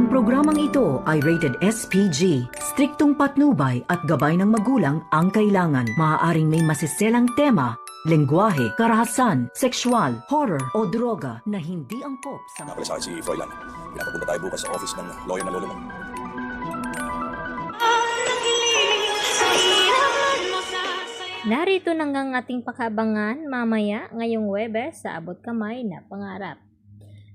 Ang programang ito ay rated SPG. Striktong patnubay at gabay ng magulang ang kailangan. Maaaring may masiselang tema, lengguwahe, karahasan, sexual, horror o droga na hindi angkop sa... Nakala sa akin si Froilan. Pinapapunta tayo bukas sa office ng lawyer na lolo mo. Narito nang ang ating pakabangan mamaya ngayong Huwebes sa Abot Kamay na Pangarap.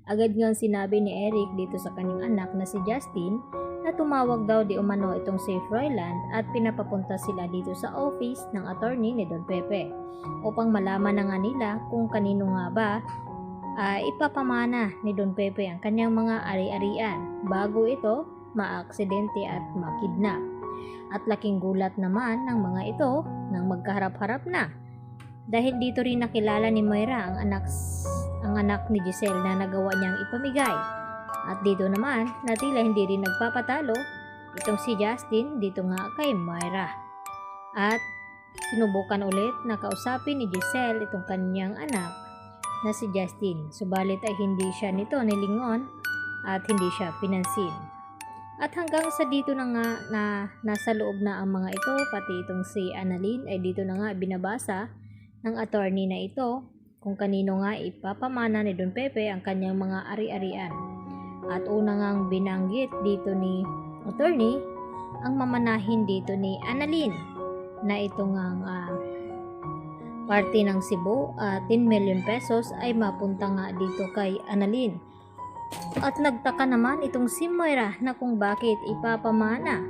Agad ngang sinabi ni Eric dito sa kanyang anak na si Justin na tumawag daw di umano itong si Froilan at pinapapunta sila dito sa office ng attorney ni Don Pepe upang malaman na nga nila kung kanino nga ba ipapamana ni Don Pepe ang kanyang mga ari-arian bago ito maaksidente at makidnap. At laking gulat naman ng mga ito nang magkaharap-harap na. Dahil dito rin nakilala ni Moira ang anak ni Giselle na nagawa niyang ipamigay. At dito naman na tila hindi rin nagpapatalo itong si Justin dito nga kay Moira. At sinubukan ulit na kausapin ni Giselle itong kanyang anak na si Justin. Subalit ay hindi siya nito nilingon at hindi siya pinansin. At hanggang sa dito na nga na nasa loob na ang mga ito, pati itong si Annalyn ay dito na nga binabasa ng attorney na ito kung kanino nga ipapamana ni Don Pepe ang kanyang mga ari-arian. At una ngang binanggit dito ni attorney ang mamanahin dito ni Annalyn na ito ngang parte ng Cebu, 10 million pesos ay mapunta nga dito kay Annalyn. At nagtaka naman itong si Moira na kung bakit ipapamana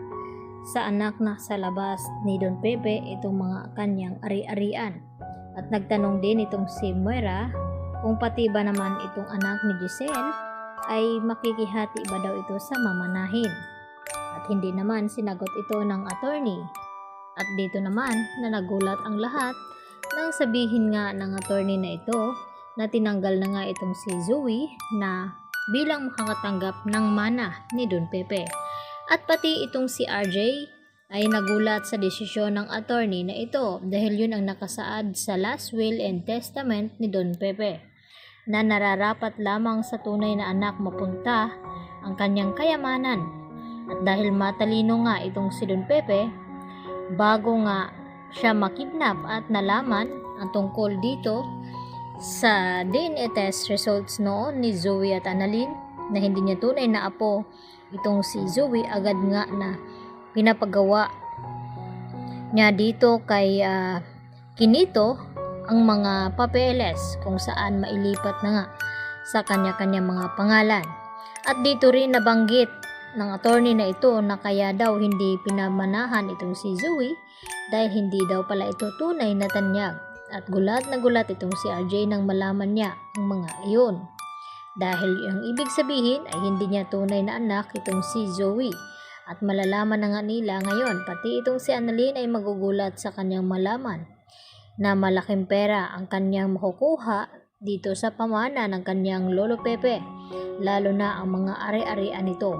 sa anak na sa labas ni Don Pepe itong mga kanyang ari-arian. At nagtanong din itong si Moira kung pati ba naman itong anak ni Giselle ay makikihati ba daw ito sa mamanahin. At hindi naman sinagot ito ng attorney. At dito naman na nagulat ang lahat nang sabihin nga ng attorney na ito na tinanggal na nga itong si Zoe na bilang makakatanggap ng mana ni Don Pepe. At pati itong si RJ ay nagulat sa desisyon ng attorney na ito dahil yun ang nakasaad sa last will and testament ni Don Pepe na nararapat lamang sa tunay na anak mapunta ang kanyang kayamanan. At dahil matalino nga itong si Don Pepe, bago nga siya makidnap at nalaman ang tungkol dito sa DNA test results noon ni Zoe at Annalyn na hindi niya tunay na apo itong si Zoe, agad nga na pinapagawa niya dito kay Kinito ang mga papeles kung saan mailipat na nga sa kanya-kanya mga pangalan. At dito rin nabanggit ng attorney na ito na kaya daw hindi pinamanahan itong si Zoe dahil hindi daw pala ito tunay na tanyag. At gulat na gulat itong si RJ nang malaman niya ang mga iyon. Dahil ang ibig sabihin ay hindi niya tunay na anak itong si Zoe. At malalaman na nga nila ngayon, pati itong si Annalyn ay magugulat sa kanyang malaman na malaking pera ang kanyang makukuha dito sa pamana ng kanyang Lolo Pepe, lalo na ang mga ari-arian nito.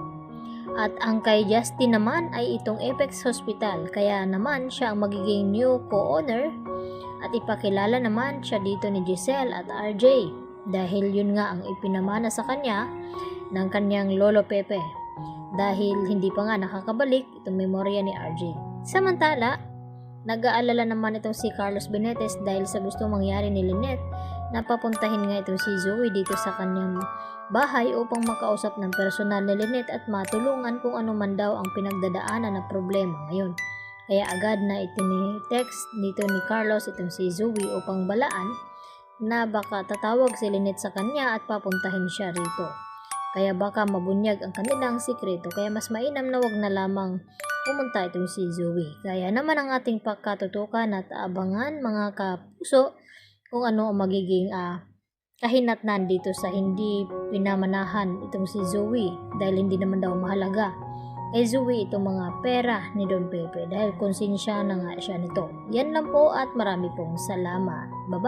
At ang kay Justin naman ay itong Apex Hospital, kaya naman siya ang magiging new co-owner. At ipakilala naman siya dito ni Giselle at RJ dahil yun nga ang ipinamana sa kanya ng kanyang Lolo Pepe dahil hindi pa nga nakakabalik itong memorya ni RJ. Samantala, nag-aalala naman itong si Carlos Benitez dahil sa gusto mangyari ni Lynette na papuntahin nga itong si Zoe dito sa kanyang bahay upang makausap ng personal ni Lynette at matulungan kung ano man daw ang pinagdadaanan na problema ngayon. Kaya agad na itini-text dito ni Carlos itong si Zoe upang balaan na baka tatawag si Lynette sa kanya at papuntahin siya rito. Kaya baka mabunyag ang kanilang sikreto, kaya mas mainam na wag na lamang pumunta itong si Zoe. Kaya naman ang ating pagkatutukan at abangan mga kapuso kung ano ang magiging kahinatnan dito sa hindi pinamanahan itong si Zoe dahil hindi naman daw mahalaga kay Zoe itong mga pera ni Don Pepe dahil konsensya na nga siya nito. Yan lang po at marami pong salamat. Bye-bye!